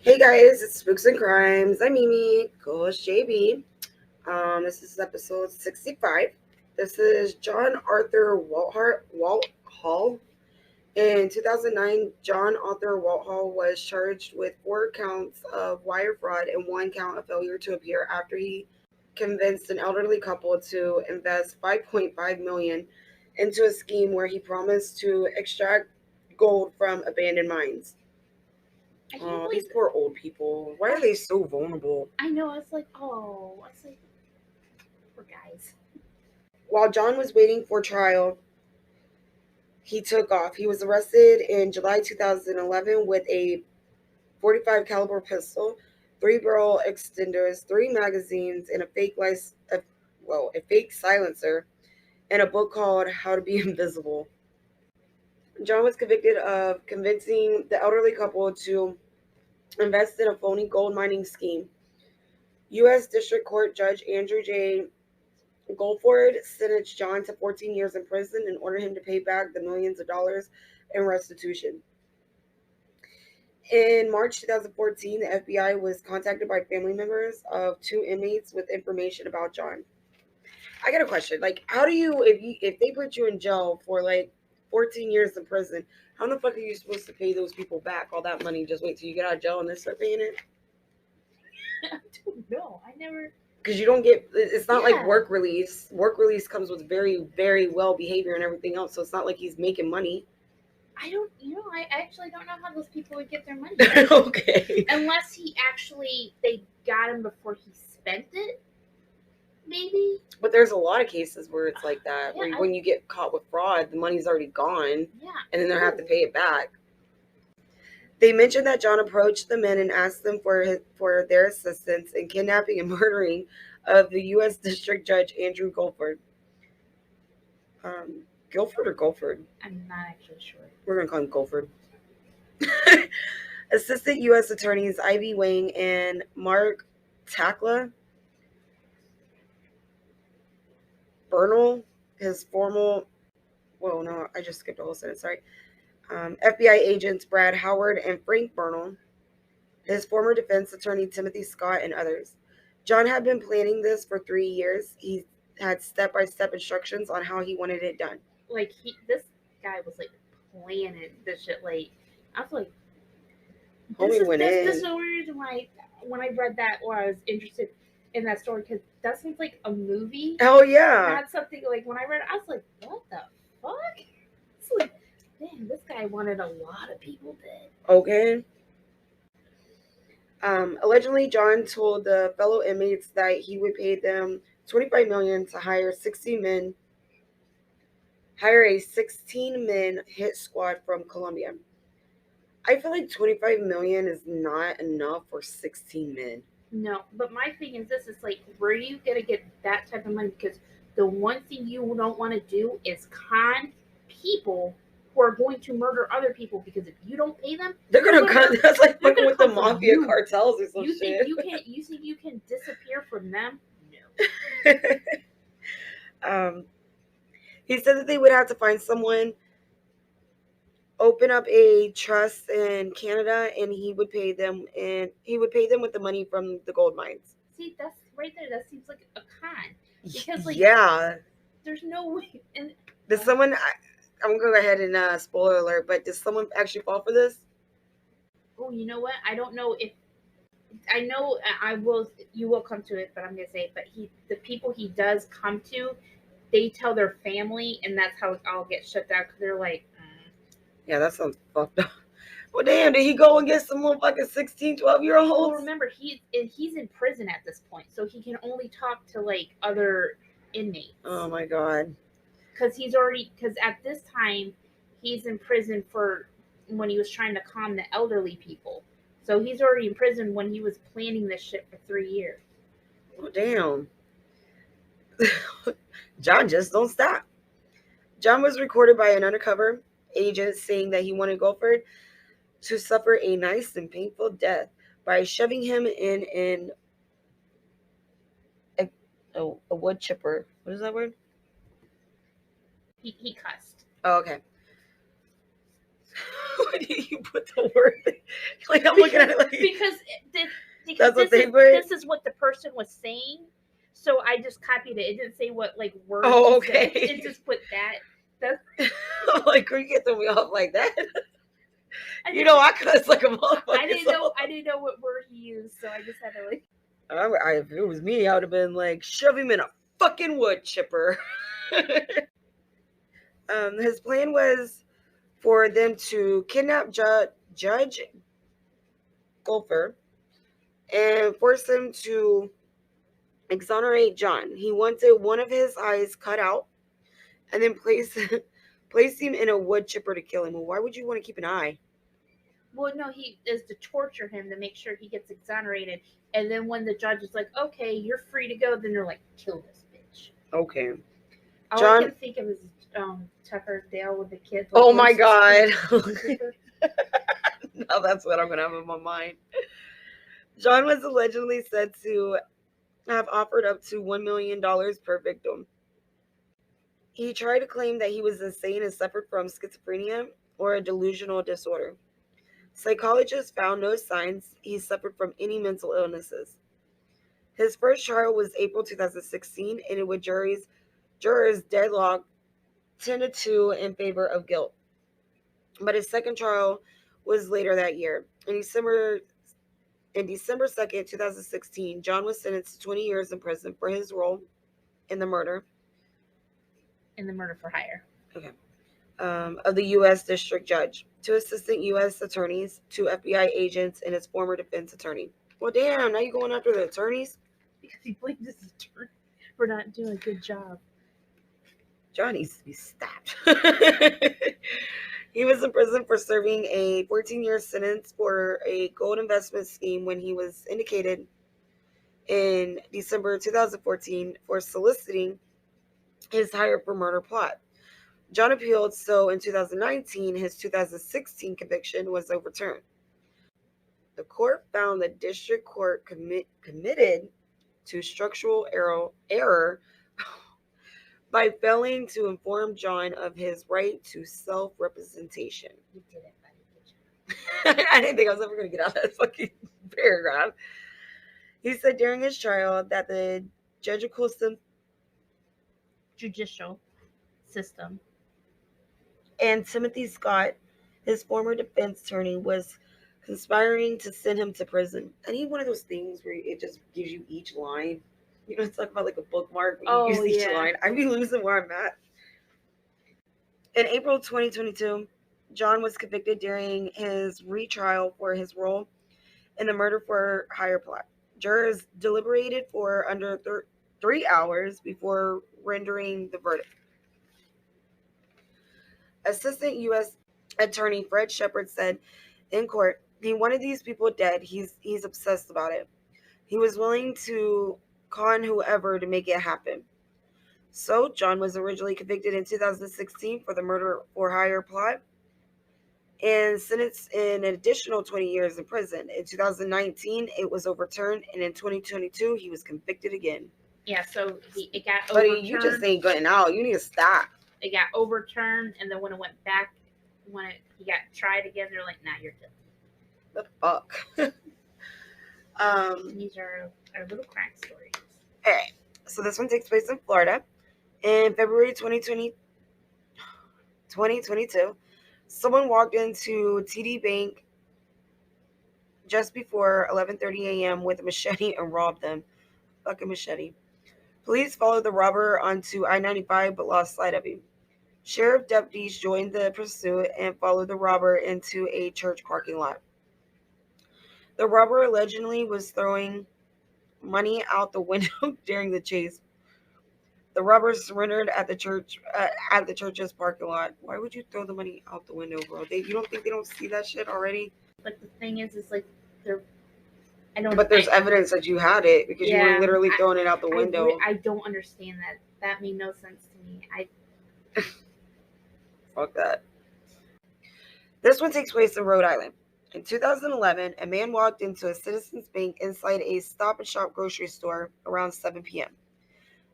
Hey guys, it's Spooks and Crimes. I'm Mimi, co-host JB. This is episode 65. This is John Arthur Walthall. In 2009, John Arthur Walthall was charged with 4 counts of wire fraud and 1 count of failure to appear after he convinced an elderly couple to invest 5.5 million into a scheme where he promised to extract gold from abandoned mines. I can't Oh, believe these poor old people. Why are they so vulnerable? I know. I was like, poor guys. While John was waiting for trial, he took off. He was arrested in July 2011 with a 45 caliber pistol, 3 barrel extenders, 3 magazines, and a fake silencer, and a book called How to Be Invisible. John was convicted of convincing the elderly couple to invest in a phony gold mining scheme. U.S. District Court Judge Andrew J. Goldford sentenced John to 14 years in prison and ordered him to pay back the millions of dollars in restitution. In March 2014, the FBI was contacted by family members of 2 inmates with information about John. I got a question. Like, how do you, if they put you in jail for like 14 years in prison, how the fuck are you supposed to pay those people back all that money? Just wait till you get out of jail and then start paying it? I don't know. I never. Because you don't get, it's not like Yeah. work release. Work release comes with very, very well behavior and everything else. So it's not like he's making money. I don't. I actually don't know how those people would get their money. Okay. Unless they got him before he spent it. Maybe. But there's a lot of cases where it's like that, Yeah, when you get caught with fraud, the money's already gone, Yeah. and then they have to pay it back. They mentioned that John approached the men and asked them for their assistance in kidnapping and murdering of the U.S. District Judge Andrew Guilford. Guilford or Guilford? I'm not actually sure. We're going to call him Guilford. Assistant U.S. Attorneys Ivy Wang and Mark Takla Bernal, his formal, well, no, I just skipped a whole sentence, sorry. FBI agents Brad Howard and Frank Bernal, his former defense attorney Timothy Scott, and others. John had been planning this for 3 years. He had step-by-step instructions on how he wanted it done. Like this guy was like planning this shit. Like I was like, this is the reason why when I read that, or I was interested in that story, because that seems like a movie. Oh yeah. That's something like when I read it, I was like, what the fuck? It's like, damn, this guy wanted a lot of people dead. Okay. Allegedly, John told the fellow inmates that he would pay them 25 million to hire a 16-man hit squad from Colombia. I feel like 25 million is not enough for 16 men. No, but my thing is this: it's like, where are you gonna get that type of money? Because the one thing you don't want to do is con people who are going to murder other people, because if you don't pay them, they're gonna come. That's like fucking with the come for mafia you. cartels or some You shit. think you can disappear from them? No. He said that they would have to find someone, open up a trust in Canada, and he would pay them with the money from the gold mines. See, that's right there. That seems like a con. Because like, yeah, there's no way. And does someone? I'm gonna go ahead and spoiler alert, but does someone actually fall for this? Oh, you know what? I don't know if. I know I will. You will come to it, but I'm gonna say it. But the people he does come to, they tell their family, and that's how it all gets shut down, because they're like, yeah, that sounds fucked up. Well, damn, did he go and get some fucking 16, 12-year-olds? Well, remember, he's in prison at this point, so he can only talk to like other inmates. Oh my god. Because at this time, he's in prison for when he was trying to calm the elderly people. So he's already in prison when he was planning this shit for 3 years. Oh, damn. John just don't stop. John was recorded by an undercover agent saying that he wanted Guilford to suffer a nice and painful death by shoving him in a wood chipper. What is that word? He cussed. Oh, okay. You put the word. Like I'm looking at it like because that's what they put. this is what the person was saying. So I just copied it. It didn't say what like word. Oh, he said. okay. It just put that. I'm like, you get throw me off like that. I You know, I cuss like a motherfucker. I didn't know what word he used, so I just had to like. If it was me, I would have been like, shove him in a fucking wood chipper. His plan was for them to kidnap Judge Golfer and force him to exonerate John. He wanted one of his eyes cut out and then place him in a wood chipper to kill him. Well, why would you want to keep an eye? Well, no, he is to torture him to make sure he gets exonerated. And then when the judge is like, okay, you're free to go, then they're like, kill this bitch. Okay. All John, I can think of is Tucker Dale with the kids. Like, oh my God. Now that's what I'm going to have in my mind. John was allegedly said to have offered up to $1 million per victim. He tried to claim that he was insane and suffered from schizophrenia or a delusional disorder. Psychologists found no signs he suffered from any mental illnesses. His first trial was April 2016, and it with jurors deadlocked 10-2 in favor of guilt. But his second trial was later that year. In December 2nd, 2016, John was sentenced to 20 years in prison for his role in the murder. In the murder for hire. Okay. Of the U.S. District Judge, 2 assistant U.S. attorneys, 2 FBI agents, and his former defense attorney. Well, damn, now you're going after the attorneys? Because he blamed his attorney for not doing a good job. John needs to be stopped. He was in prison for serving a 14-year sentence for a gold investment scheme when he was indicated in December 2014 for soliciting his hire for murder plot. John appealed, so in 2019, his 2016 conviction was overturned. The court found the district court committed to structural error by failing to inform John of his right to self-representation. You did it, buddy. I didn't think I was ever going to get out of that fucking paragraph. He said during his trial that the judicial system and Timothy Scott, his former defense attorney, was conspiring to send him to prison. I need one of those things where it just gives you each line. You know, it's talking about like a bookmark when you use each line. I'd be losing where I'm at. In April 2022, John was convicted during his retrial for his role in the murder for hire plot. Jurors deliberated for under 3 hours before rendering the verdict. Assistant U.S. Attorney Fred Shepard said in court, he wanted these people dead. He's obsessed about it. He was willing to con whoever to make it happen. So John was originally convicted in 2016 for the murder for hire plot and sentenced in an additional 20 years in prison. In 2019, it was overturned, and in 2022, he was convicted again. Yeah, so it got overturned. But you just ain't getting out. You need to stop. It got overturned, and then when it went back, he got tried again, they're like, nah, you're guilty. The fuck? These are our little crack stories. All right. So this one takes place in Florida. In February 2022, someone walked into TD Bank just before 11:30 a.m. with a machete and robbed them. Fucking machete. Police followed the robber onto I-95 but lost sight of him. Sheriff deputies joined the pursuit and followed the robber into a church parking lot. The robber allegedly was throwing money out the window during the chase. The robber surrendered at the church's parking lot. Why would you throw the money out the window, bro? You don't think they don't see that shit already? But the thing is like they're. But there's evidence that you had it because you were literally throwing it out the window. I don't understand that. That made no sense to me. Fuck that. This one takes place in Rhode Island. In 2011, a man walked into a Citizens Bank inside a Stop and Shop grocery store around 7 p.m.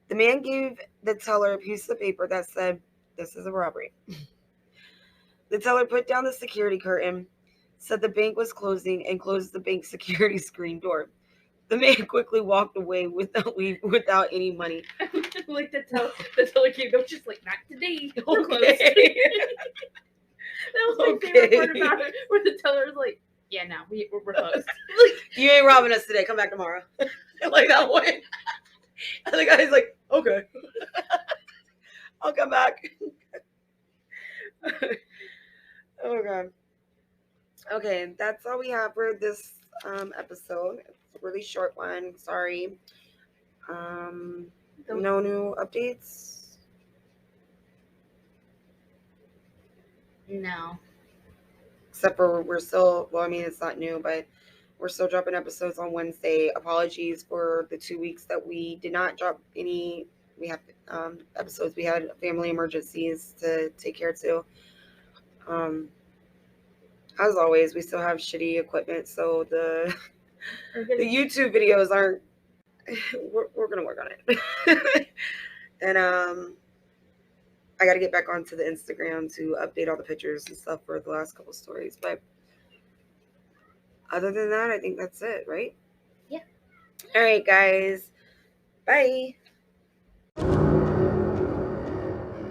The man gave the teller a piece of paper that said, "This is a robbery." The teller put down the security curtain, said the bank was closing and closed the bank security screen door. The man quickly walked away without any money. Like the teller came, was just like, not today. We're closed. Okay. That was my favorite part about it, where the teller was like, yeah, no, we're closed. You ain't robbing us today. Come back tomorrow. Like that one. And the guy's like, okay. I'll come back. Oh god. Okay, that's all we have for this episode. It's a really short one. Sorry. No new updates. No. Except for we're still, well, I mean, it's not new, but we're still dropping episodes on Wednesday. Apologies for the 2 weeks that we did not drop any. We have episodes. We had family emergencies to take care to. As always, we still have shitty equipment, so the YouTube videos aren't. We're gonna work on it. And I got to get back onto the Instagram to update all the pictures and stuff for the last couple stories. But other than that, I think that's it, right? Yeah. All right, guys. Bye.